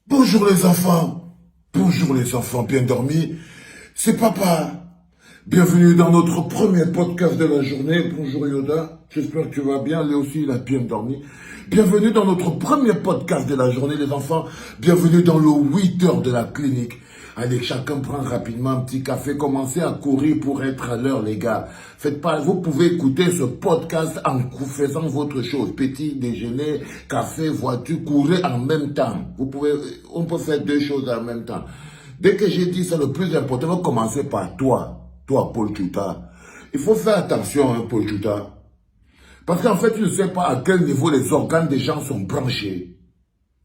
Bonjour les enfants bien dormis, c'est papa. Bienvenue dans notre premier podcast de la journée. Bonjour Yoda, j'espère que tu vas bien, lui aussi il a bien dormi. Bienvenue dans notre premier podcast de la journée les enfants, bienvenue dans le 8 heures de la clinique. Allez, chacun prend rapidement un petit café, commencez à courir pour être à l'heure les gars. Faites pas, vous pouvez écouter ce podcast en faisant votre chose, petit déjeuner, café, voiture, courez en même temps. On peut faire deux choses en même temps. Dès que j'ai dit ça, le plus important, on va commencer par toi, Paul Tuta. Il faut faire attention, hein, Paul Tuta. Parce qu'en fait, tu ne sais pas à quel niveau les organes des gens sont branchés.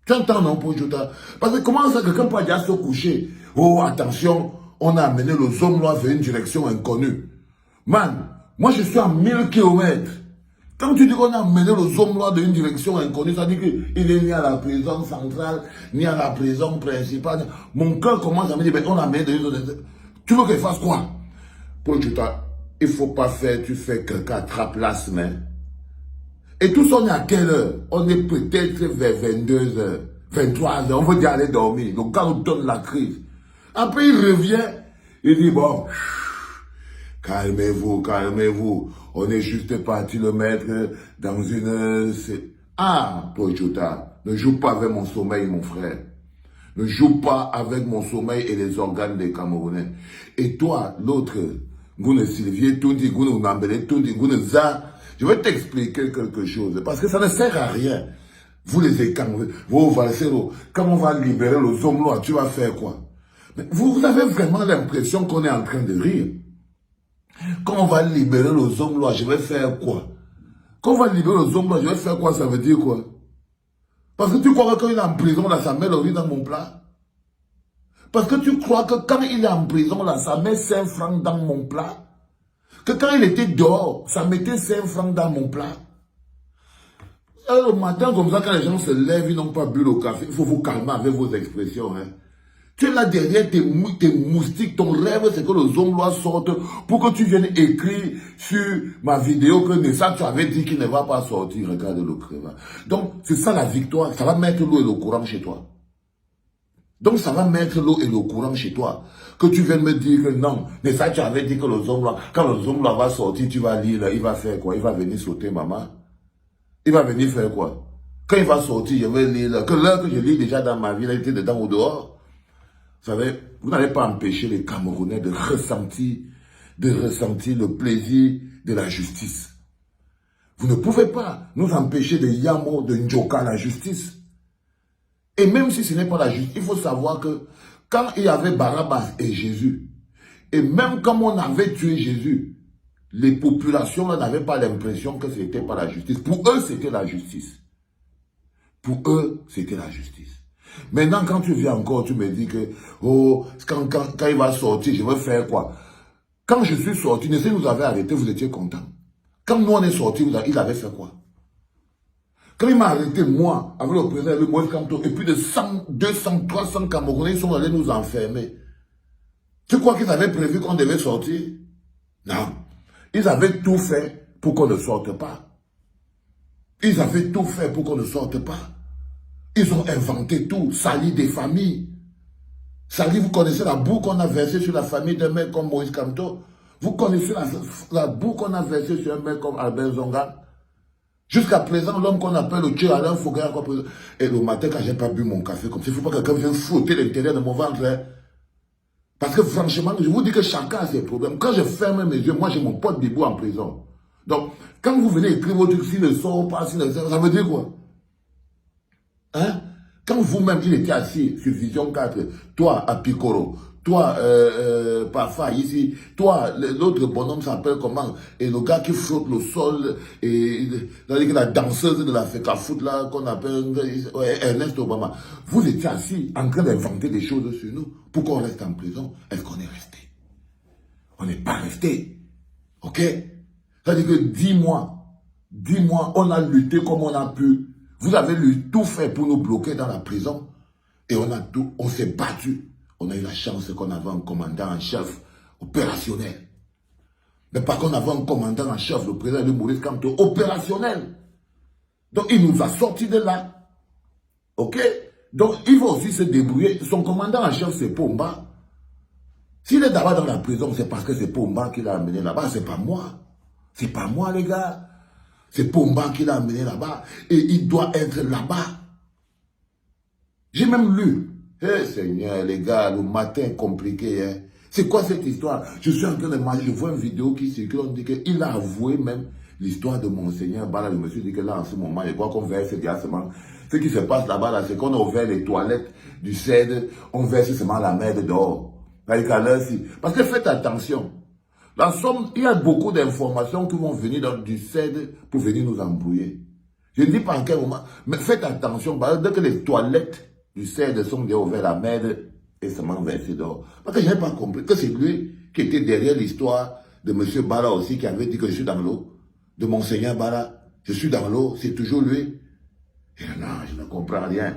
Tu entends, non, Paul Tuta? Parce que comment ça, quelqu'un peut déjà se coucher? Oh, attention, on a amené le Zomlois vers une direction inconnue. Man, moi je suis à 1000 km. Quand tu dis qu'on a amené le Zomlois dans une direction inconnue, ça dit qu'il est ni à la prison centrale, ni à la prison principale. Mon cœur commence à me dire, ben, on l'a amené dans une direction. Tu veux qu'il fasse quoi? Paul Tuta, il ne faut pas faire, tu fais quelqu'un attrape la semaine. Et tout ça, on est à quelle heure? On est peut-être vers 22h, 23h, on veut dire aller dormir. Le gars nous donne la crise. Après, il revient, il dit, bon, calmez-vous. On est juste parti le mettre dans une... Ah, Paul Tuta, ne joue pas avec mon sommeil, mon frère. Ne joue pas avec mon sommeil et les organes des Camerounais. Et toi, l'autre, Goune Sylvie, Toundi, Goune Nambele, Toundi, Goune Za, je vais t'expliquer quelque chose, parce que ça ne sert à rien. Vous les écarts, vous Valsero, quand on va libérer le Zomlois, tu vas faire quoi? Mais vous avez vraiment l'impression qu'on est en train de rire. Quand on va libérer le Zomlois, je vais faire quoi? Quand on va libérer le Zomlois, je vais faire quoi? Ça veut dire quoi? Parce que tu crois que quand il est en prison, là, ça met le riz dans mon plat? Parce que tu crois que quand il est en prison, là, ça met 5 francs dans mon plat? Que quand il était dehors, ça mettait 5 francs dans mon plat? Alors, le matin, comme ça, quand les gens se lèvent, ils n'ont pas bu le café. Il faut vous calmer avec vos expressions. Hein. Tu es là derrière tes moustiques. Ton rêve, c'est que le Zomlois sorte pour que tu viennes écrire sur ma vidéo que Nessa, tu avais dit qu'il ne va pas sortir. Regarde le crevard. Donc, c'est ça la victoire. Ça va mettre l'eau et le courant chez toi. Donc, ça va mettre l'eau et le courant chez toi. Que tu viennes me dire que non, mais ça, tu avais dit que le Zomlois, quand le Zomlois va sortir, tu vas lire, il va faire quoi? Il va venir sauter, maman. Il va venir faire quoi? Quand il va sortir, je vais lire, que l'heure que je lis déjà dans ma vie, il était dedans ou dehors. Vous savez, vous n'allez pas empêcher les Camerounais de ressentir le plaisir de la justice. Vous ne pouvez pas nous empêcher de Yamo, de Ndjoka la justice. Et même si ce n'est pas la justice, il faut savoir que quand il y avait Barabbas et Jésus, et même comme on avait tué Jésus, les populations n'avaient pas l'impression que ce n'était pas la justice. Pour eux, c'était la justice. Pour eux, c'était la justice. Maintenant, quand tu viens encore, tu me dis que, oh, quand il va sortir, je vais faire quoi? Quand je suis sorti, Nessé nous avait arrêté, vous étiez contents. Quand nous on est sortis, il avait fait quoi? Quand il m'a arrêté, moi, avec le président de Moïse Kamto, et plus de 100, 200, 300 Camerounais, ils sont allés nous enfermer. Tu crois qu'ils avaient prévu qu'on devait sortir? Non. Ils avaient tout fait pour qu'on ne sorte pas. Ils avaient tout fait pour qu'on ne sorte pas. Ils ont inventé tout, sali des familles. Sali, vous connaissez la boue qu'on a versée sur la famille d'un mec comme Moïse Kamto? Vous connaissez la boue qu'on a versée sur un mec comme Albert Zonga? Jusqu'à présent, l'homme qu'on appelle le Dieu Alain Fouguer, et le matin, quand j'ai pas bu mon café comme ça, il ne faut pas que quelqu'un vienne frotter l'intérieur de mon ventre. Hein. Parce que franchement, je vous dis que chacun a ses problèmes. Quand je ferme mes yeux, moi j'ai mon pote Bibou en prison. Donc, quand vous venez écrire votre truc, s'il ne sort pas, s'il ne sort, ça veut dire quoi? Hein? Quand vous-même, il était assis sur Vision 4, toi à Picoro, toi Parfa ici, toi, l'autre bonhomme s'appelle comment? Et le gars qui frotte le sol, et la danseuse de la FECAFOOT là, qu'on appelle Ernest Obama. Vous étiez assis en train d'inventer des choses sur nous pour qu'on reste en prison. Est-ce qu'on est resté? On n'est pas resté. Ok? C'est-à-dire que 10 mois, on a lutté comme on a pu. Vous avez tout fait pour nous bloquer dans la prison. Et on s'est battu. On a eu la chance qu'on avait un commandant en chef opérationnel. Mais par contre, on avait un commandant en chef, le président de Maurice Kamto, opérationnel. Donc, il nous a sortis de là. Ok? Donc, il faut aussi se débrouiller. Son commandant en chef, c'est Pomba. S'il est d'abord dans la prison, c'est parce que c'est Pomba qui l'a amené là-bas. C'est pas moi. C'est pas moi, les gars. C'est Pomba qui l'a amené là-bas. Et il doit être là-bas. J'ai même lu. Eh Seigneur, les gars, le matin compliqué. Hein. C'est quoi cette histoire? Je suis en train de manger. Je vois une vidéo qui circule. On dit qu'il a avoué même l'histoire de Monseigneur Bala. Je me suis dit que là, en ce moment, je crois qu'on verse directement. Ce qui se passe là-bas, là, c'est qu'on a ouvert les toilettes du CED. On verse seulement la merde dehors. Parce que faites attention. La somme, il y a beaucoup d'informations qui vont venir du CED pour venir nous embrouiller. Je ne dis pas en quel moment, mais faites attention. Dès que les toilettes du CED sont déjà ouvertes, la merde est seulement versée dehors. Parce que je n'ai pas compris que c'est lui qui était derrière l'histoire de M. Bala aussi, qui avait dit que je suis dans l'eau. De Monseigneur Bala, je suis dans l'eau, c'est toujours lui. Et non, je ne comprends rien.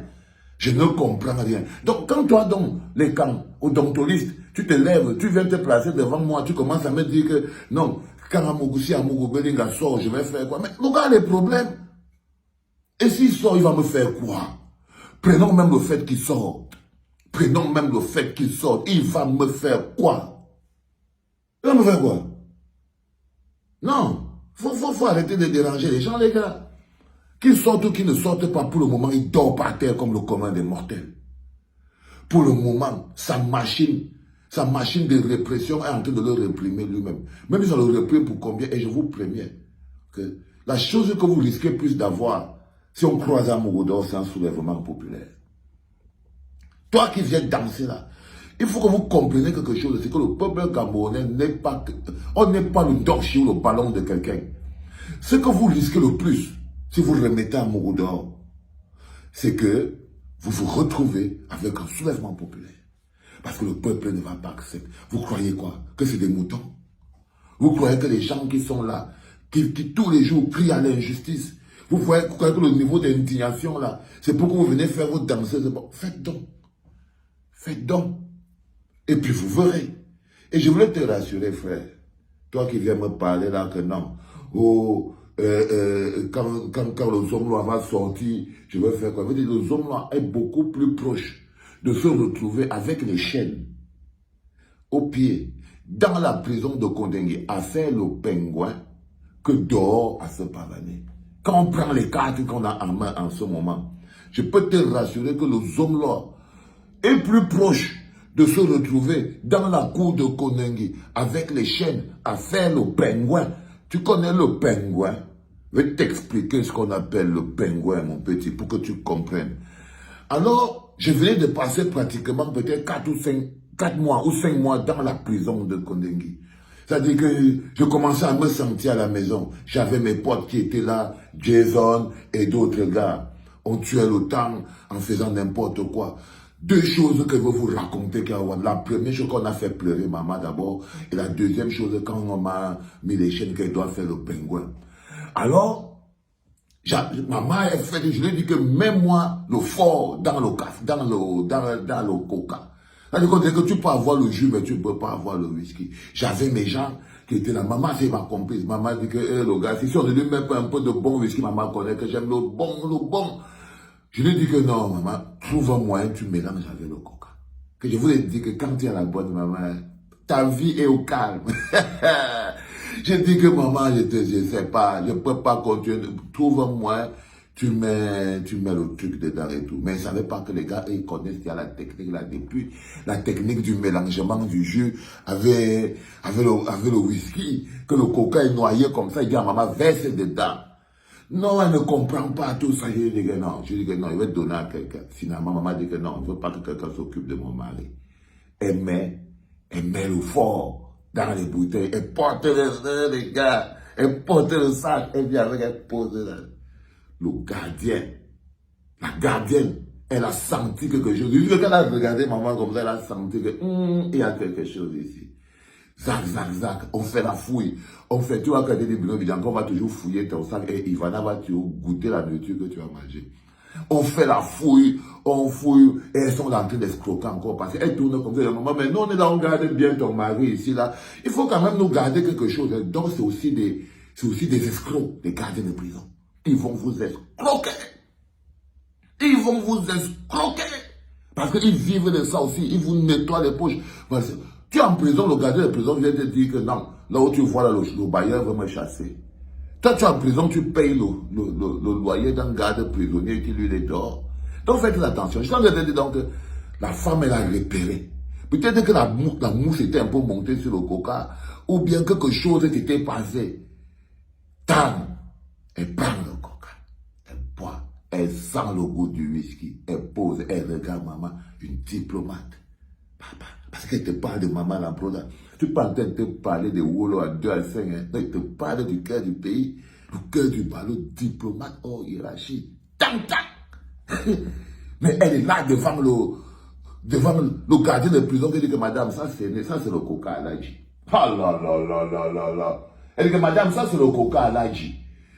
Je ne comprends rien. Donc, quand toi, donc, les camps, odontoliste, tu te lèves, tu viens te placer devant moi, tu commences à me dire que, non, quand Amougousi, Belinga sort, je vais faire quoi? Mais regarde les problèmes. Et s'il sort, il va me faire quoi? Prenons même le fait qu'il sorte. Prenons même le fait qu'il sorte. Il va me faire quoi? Il va me faire quoi? Non. Faut arrêter de déranger les gens, les gars. Qu'ils sortent ou qu'ils ne sortent pas, pour le moment, il dort par terre comme le commun des mortels. Pour le moment, sa machine de répression est en train de le réprimer lui-même. Même si on le réprime pour combien, et je vous préviens que la chose que vous risquez plus d'avoir, si on croise à Mogodor, c'est un soulèvement populaire. Toi qui viens danser là, il faut que vous compreniez quelque chose, c'est que le peuple camerounais n'est pas, on n'est pas le torchis ou le ballon de quelqu'un. Ce que vous risquez le plus, si vous remettez à Mogodor, c'est que vous vous retrouvez avec un soulèvement populaire. Parce que le peuple ne va pas accepter. Vous croyez quoi? Que c'est des moutons? Vous croyez que les gens qui sont là, qui tous les jours crient à l'injustice, vous croyez que le niveau d'indignation là, c'est pour que vous venez faire votre danseuse? Bon, faites donc. Faites donc. Et puis vous verrez. Et je voulais te rassurer, frère. Toi qui viens me parler là que non. Oh, quand le Zomlois va sortir, je vais faire quoi? Je veux dire, le Zomlois est beaucoup plus proche de se retrouver avec les chaînes au pied, dans la prison de Kondengue, à faire le pingouin, que dehors à se pavaner. Quand on prend les cartes qu'on a en main en ce moment, je peux te rassurer que le Zomlois est plus proche de se retrouver dans la cour de Kondengue avec les chaînes à faire le pingouin. Tu connais le pingouin? Je vais t'expliquer ce qu'on appelle le pingouin, mon petit, pour que tu comprennes. Alors, je venais de passer pratiquement peut-être 4 mois ou 5 mois dans la prison de Kondengue. C'est-à-dire que je commençais à me sentir à la maison. J'avais mes potes qui étaient là, Jason et d'autres gars. On tuait le temps en faisant n'importe quoi. 2 choses que je veux vous raconter. La première chose qu'on a fait pleurer maman d'abord. Et la deuxième chose, quand on m'a mis les chaînes qu'elle doit faire le pingouin. Alors, maman, je lui ai dit que même moi, le fort dans le café, dans le coca. C'est-à-dire que tu peux avoir le jus, mais tu ne peux pas avoir le whisky. J'avais mes gens qui étaient là. Maman, c'est ma complice. Maman dit que, le gars, si on ne lui met pas un peu de bon whisky, maman connaît que j'aime le bon. Je lui ai dit que non, maman, trouve un moyen, tu mélanges avec le coca. Que je vous ai dit que quand tu es à la boîte, maman, ta vie est au calme. J'ai dit que maman, je sais pas, je peux pas continuer. Trouve un moyen, tu mets le truc dedans et tout. Mais je savais pas que les gars, ils connaissent qu'il y a la technique là depuis. La technique du mélangement du jus avec le whisky, que le coca est noyé comme ça, il dit à maman, verse dedans. Non, elle ne comprend pas tout ça. Je dis que non, il va donner à quelqu'un. Finalement, maman dit que non, je ne veux pas que quelqu'un s'occupe de mon mari. Elle met le fort dans les bouteilles. Elle porte les gars. Elle porte le sac. Elle vient avec, elle pose là. Le gardien, la gardienne, elle a senti quelque chose. Quand elle a regardé maman comme ça, elle a senti que il y a quelque chose ici. Zac, on fait la fouille. On fait, tu vois, quand tu es des on va toujours fouiller ton sac et Ivana va toujours goûter la nourriture que tu as mangée. On fait la fouille, on fouille, et elles sont là en train d'escroquer encore parce qu'elles tournent comme ça. Maman, mais non, on est là, on garde bien ton mari ici, là. Il faut quand même nous garder quelque chose. Donc, c'est aussi des escrocs, des gardiens de prison. Ils vont vous escroquer. Ils vont vous escroquer. Parce qu'ils vivent de ça aussi, ils vous nettoient les poches. Parce que tu es en prison, le gardien de prison vient te dire que non, là où tu vois là, le bailleur va me chasser. Toi, tu es en prison, tu payes le loyer d'un garde prisonnier qui lui est dehors. Donc faites attention. Je suis en train de dire donc que la femme, elle a repéré. Peut-être que la mouche était un peu montée sur le coca, ou bien quelque chose s'était passé. Tant, elle prend le coca, elle boit, elle sent le goût du whisky, elle pose, elle regarde maman, une diplomate. Papa, parce qu'elle te parle de maman l'emploi. Tu pas en train de te parler de Wolo à 2 à 5, hein. Non, il te parle du cœur du pays, le cœur du ballon diplomate hors hiérarchie. Tant, tant. Mais elle est là devant le gardien de prison qui dit que madame, ça c'est le coca à l'âge. Ah là là là là là là. Elle dit que madame, ça c'est le coca à l'âge.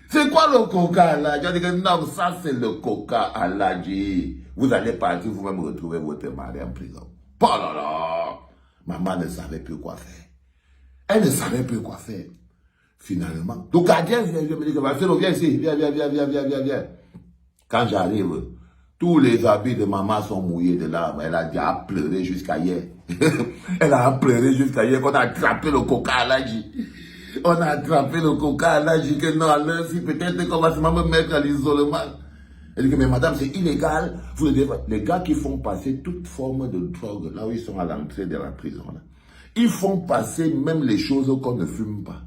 C'est quoi le coca à l'âge? Elle dit que non, ça c'est le coca à l'âge. Vous allez partir vous-même retrouver votre mari en prison. Oh là là. Maman ne savait plus quoi faire. Elle ne savait plus quoi faire. Finalement, le gardien vient me dire que Marcelo, viens ici, viens. Quand j'arrive, tous les habits de maman sont mouillés de larmes. Elle a déjà pleuré jusqu'à hier. Elle a pleuré jusqu'à hier qu'on a attrapé le coca à l'âge. On a attrapé le coca à l'âge que non, alors si peut-être qu'on va se me mettre à l'isolement. Elle dit que mais madame, c'est illégal. Vous le devez. Les gars qui font passer toute forme de drogue, là où ils sont à l'entrée de la prison, là, ils font passer même les choses qu'on ne fume pas.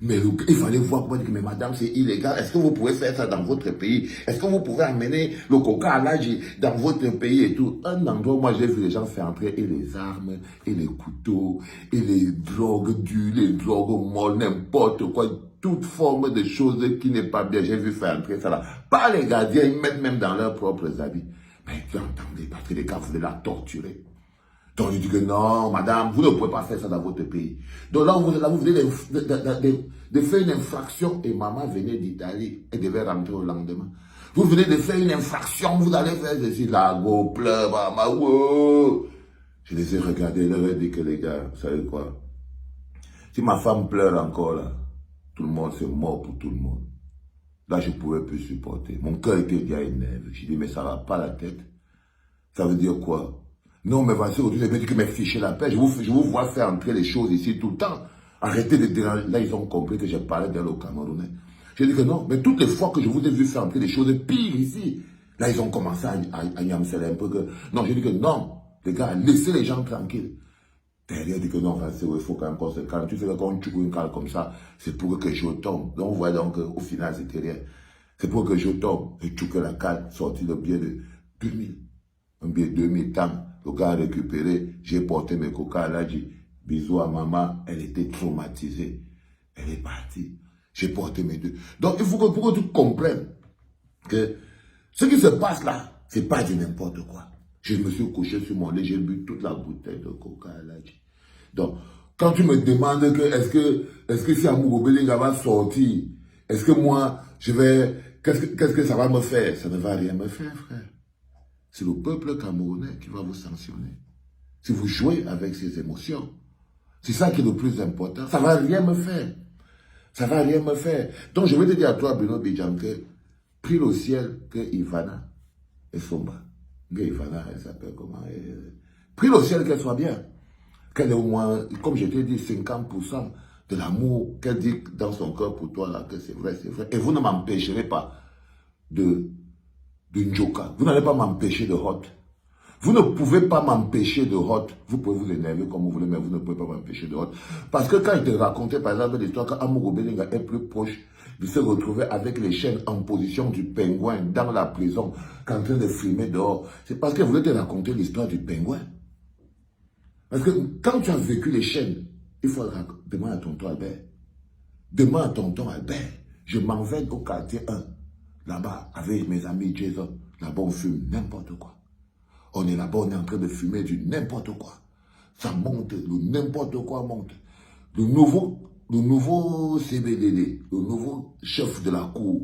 Mais il fallait voir comment dire que mais madame, c'est illégal. Est-ce que vous pouvez faire ça dans votre pays? Est-ce que vous pouvez amener le coca à l'âge dans votre pays et tout? Un endroit, moi j'ai vu les gens faire entrer et les armes, et les couteaux, et les drogues dures, les drogues molles, n'importe quoi, toute forme de choses qui n'est pas bien. J'ai vu faire entrer ça là. Pas les gardiens, ils mettent même dans leurs propres habits. Mais tu entendez, parce que les gars voulaient la torturer. Donc il dit que non, madame, vous ne pouvez pas faire ça dans votre pays. Donc là, vous venez de faire une infraction et maman venait d'Italie et devait rentrer au lendemain. Vous venez de faire une infraction, vous allez faire ceci, là, go, pleure, maman, wow. Je les ai regardés, je leur ai dit que les gars, vous savez quoi? Si ma femme pleure encore là, tout le monde, c'est mort pour tout le monde. Là, je ne pouvais plus supporter. Mon cœur était déjà énervé. Je dis, mais ça ne va pas la tête. Ça veut dire quoi? Non, mais vas-y, aujourd'hui, je vais dire que mes fichiers la paix. Je vous vois faire entrer les choses ici tout le temps. Arrêtez de déranger. Là, ils ont compris que j'ai parlé d'un au Camerounais. J'ai dit que non, mais toutes les fois que je vous ai vu faire entrer des choses pires ici, là, ils ont commencé à yamser un peu que... Non, j'ai dit que non, les gars, laissez les gens tranquilles. Derrière, dit que non, il faut quand même qu'on se calme. Tu fais qu'on tue une cale comme ça, c'est pour que je tombe. Donc, vous voyez donc, au final, c'était rien. C'est pour que je tombe. Et tu que la cale sorti le billet de 2000. Un billet de 2000 temps. Le gars a récupéré, j'ai porté mes coca, là, j'ai dit, bisous à maman, elle était traumatisée. Elle est partie. J'ai porté mes deux. Donc, il faut que tu comprennes que ce qui se passe là, c'est pas du n'importe quoi. Je me suis couché sur mon lit, j'ai bu toute la bouteille de coca, là. Donc, quand tu me demandes que, est-ce que si Amour Belinga va sortir, est-ce que moi, qu'est-ce que ça va me faire? Ça ne va rien me faire, frère. C'est le peuple camerounais qui va vous sanctionner. Si vous jouez avec ses émotions, c'est ça qui est le plus important. Ça ne va rien me faire. Ça ne va rien me faire. Donc je vais te dire à toi, Bruno Bidjan, que prie le ciel que Ivana et Somba. Ivana, elle s'appelle comment? Prie le ciel qu'elle soit bien. Qu'elle ait au moins, comme je t'ai dit, 50% de l'amour qu'elle dit dans son cœur pour toi, là, que c'est vrai, c'est vrai. Et vous ne m'empêcherez pas de Njoka. Vous n'allez pas m'empêcher de hot. Vous ne pouvez pas m'empêcher de hot. Vous pouvez vous énerver comme vous voulez, mais vous ne pouvez pas m'empêcher de hot. Parce que quand il te racontait, par exemple, l'histoire qu'Amour Belinga est plus proche de se retrouver avec les chaînes en position du pingouin dans la prison qu'en train de filmer dehors, c'est parce qu'elle voulait te raconter l'histoire du pingouin. Parce que quand tu as vécu les chaînes, il faut demander à tonton Albert. Demande à tonton Albert. Je m'en vais au quartier 1. Là-bas, avec mes amis Jason, là-bas on fume n'importe quoi. On est là-bas, on est en train de fumer du n'importe quoi. Ça monte, le n'importe quoi monte. Le nouveau CBDD, le nouveau chef de la cour,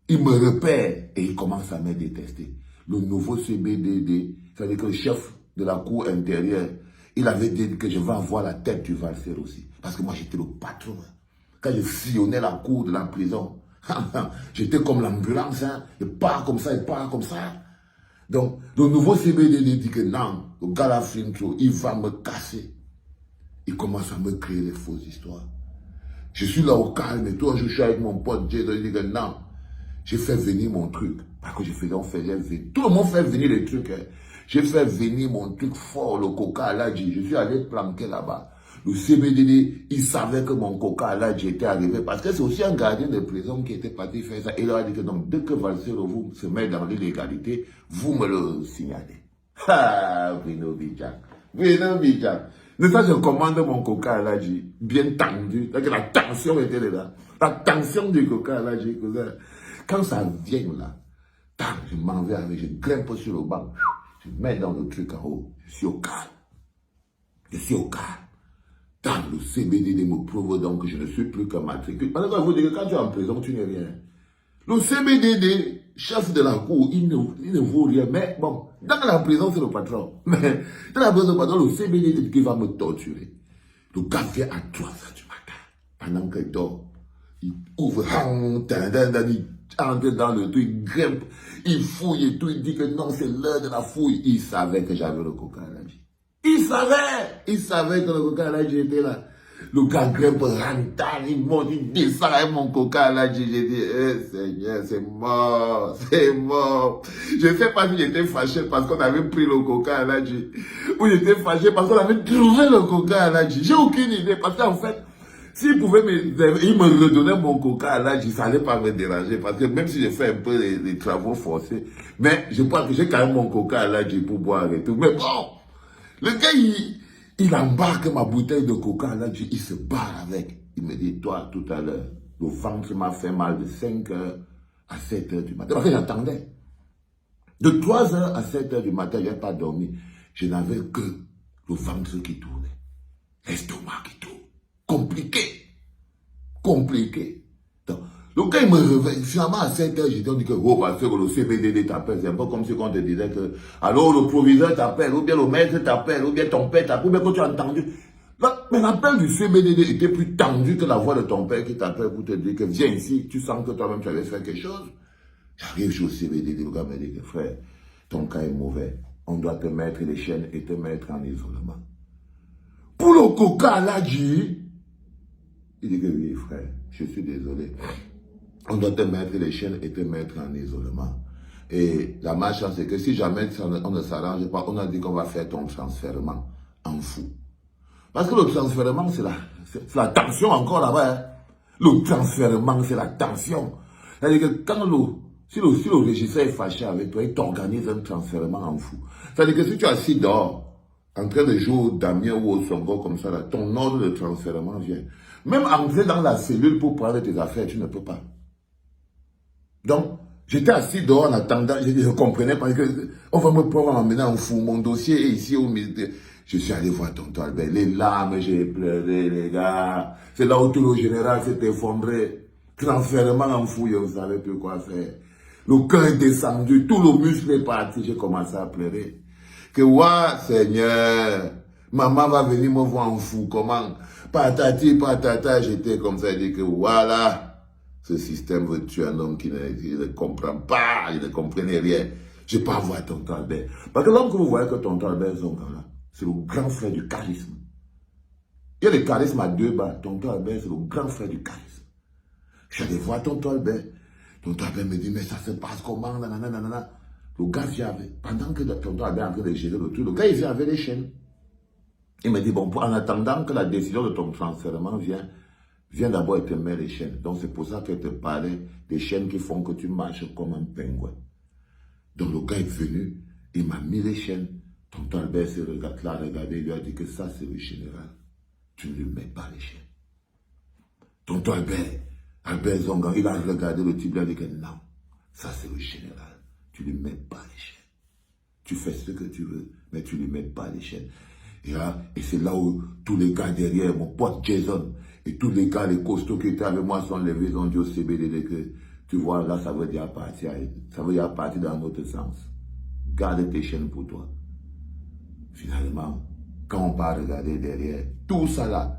il me repère et il commence à me détester. Le nouveau CBDD, c'est-à-dire que le chef de la cour intérieure, il avait dit que je vais avoir la tête du valser aussi. Parce que moi j'étais le patron. Quand je sillonnais la cour de la prison, J'étais comme l'ambulance, hein. Il part comme ça, il part comme ça. Donc, le nouveau CBDD dit que non, le gars la film trop, il va me casser. Il commence à me créer des fausses histoires. Je suis là au calme et tout, je suis avec mon pote Jason, il dit que non, j'ai fait venir mon truc. Parce que on faisait venir. Tout le monde fait venir les trucs. Hein. J'ai fait venir mon truc fort, le coca à l'adji. Je suis allé planquer là-bas. Le CBDD, il savait que mon coca à l'adji était arrivé. Parce que c'est aussi un gardien de prison qui était parti faire ça. Et il leur a dit que donc, dès que Valsero vous se met dans l'illégalité, vous me le signalez. Ah, Bruno Bidjak. Bruno Bidjak. Mais ça, je commande mon coca à l'adji, bien tendu. La tension était là. La tension du coca à l'adji. Quand ça vient là, je m'en vais avec, je grimpe sur le banc, je mets dans le truc en haut, je suis au calme. Je suis au calme. Tant le CBDD me prouve donc que je ne suis plus qu'un matricule. Parce que vous dites que quand tu es en prison, tu n'es rien. Le CBDD, chef de la cour, il ne vaut rien. Mais bon, dans la prison, c'est le patron. Mais dans la prison, le CBDD qui va me torturer. Le gars vient à 3 h du matin. Pendant qu'il dort, il ouvre, il entre dans le truc, il grimpe, il fouille et tout, il dit que non, c'est l'heure de la fouille. Il savait que j'avais le coca à l'adji. Il savait que le coca à l'adji était là. Le gars grimpe, rentre, il monte, il descend avec mon coca à l'adji. J'ai dit, Seigneur, c'est mort, c'est mort. Je ne sais pas si j'étais fâché parce qu'on avait pris le coca à l'adji, ou j'étais fâché parce qu'on avait trouvé le coca à l'adji. J'ai aucune idée, parce qu'en fait, s'il pouvait il me redonnait mon coca à l'adji, ça n'allait pas me déranger. Parce que même si j'ai fait un peu les travaux forcés, mais je pense que j'ai quand même mon coca à l'adji pour boire et tout. Mais bon, le gars, il embarque ma bouteille de coca à l'adji, il se barre avec. Il me dit, toi, tout à l'heure, le ventre m'a fait mal de 5 h à 7 h du matin. Parce que j'attendais. De 3 h à 7 h du matin, je n'ai pas dormi. Je n'avais que le ventre qui tournait, l'estomac qui tourne. Compliqué. Donc, le gars, il me réveille. Finalement, à 7 h, j'ai dit que, oh, parce que le CBDD t'appelle. C'est un peu comme si on te disait que, alors, le proviseur t'appelle, ou bien le maître t'appelle, ou bien ton père t'appelle, ou bien quand tu as entendu. Mais l'appel du CBDD était plus tendu que la voix de ton père qui t'appelle pour te dire que, viens ici, tu sens que toi-même tu avais fait quelque chose. J'arrive chez le CBDD, le gars me dit que, frère, ton cas est mauvais. On doit te mettre les chaînes et te mettre en isolement. Pour le coca à l'adji, il dit que oui, frère, je suis désolé. On doit te mettre les chaînes et te mettre en isolement. Et la malchance, c'est que si jamais on ne s'arrange pas, on a dit qu'on va faire ton transfèrement en fou. Parce que le transfèrement, c'est la tension encore là-bas. Hein. Le transfèrement, c'est la tension. C'est-à-dire que quand si le régisseur est fâché avec toi, il t'organise un transfèrement en fou. C'est-à-dire que si tu es assis dehors, en train de jouer au Damien ou au Songo comme ça, là, ton ordre de transfèrement vient. Même entrer dans la cellule pour prendre tes affaires, tu ne peux pas. Donc, j'étais assis dehors en attendant, je comprenais parce que on va me prendre m'emmener en fou. Mon dossier est ici au ministère. Je suis allé voir tonton Albert. Les larmes, j'ai pleuré, les gars. C'est là où tout le général s'est effondré. Transfèrement en fou, je ne savais plus quoi faire. Le cœur est descendu, tout le muscle est parti. J'ai commencé à pleurer. Que, ouais, Seigneur, maman va venir me voir en fou. Comment? Patati, patata, j'étais comme ça. Je dis que, voilà, ce système veut tuer un homme qui ne comprend pas, il ne comprenait rien. Je ne vais pas voir tonton Albert. Parce que l'homme que vous voyez que tonton Albert Zonga, c'est le grand frère du charisme. Il y a le charisme à 2 bas. Tonton Albert, c'est le grand frère du charisme. J'allais voir tonton Albert. Tonton Albert me dit, mais ça se passe comment, nanana. Le gars vient avec, pendant que tonton Albert est en train de gérer le truc, le gars il vient avec les chaînes. Il me dit, bon, en attendant que la décision de ton transfèrement viens d'abord et te met les chaînes. Donc c'est pour ça qu'elle te parlait des chaînes qui font que tu marches comme un pingouin. Donc le gars est venu, il m'a mis les chaînes. Tonton Albert s'est regardé, il lui a dit que ça c'est le général. Tu ne lui mets pas les chaînes. Tonton Albert Zonga, il a regardé le type, il a dit que non, ça c'est le général. Tu ne lui mets pas les chaînes. Tu fais ce que tu veux, mais tu ne lui mets pas les chaînes. Et c'est là où tous les gars derrière, mon pote Jason, et tous les gars, les costauds qui étaient avec moi sont levés, ils ont dit au CBDD que, tu vois, là, ça veut dire partir dans notre sens. Garde tes chaînes pour toi. Finalement, quand on part regarder derrière, tout ça là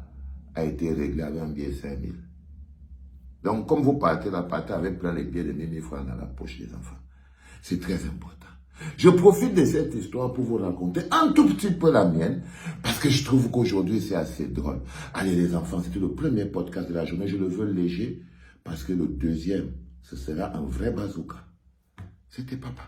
a été réglé avec un billet 5 000. Donc, comme vous partez avec plein les pieds de 1000 francs dans la poche des enfants. C'est très important. Je profite de cette histoire pour vous raconter un tout petit peu la mienne, parce que je trouve qu'aujourd'hui, c'est assez drôle. Allez, les enfants, c'était le premier podcast de la journée. Je le veux léger, parce que le deuxième, ce sera un vrai bazooka. C'était papa.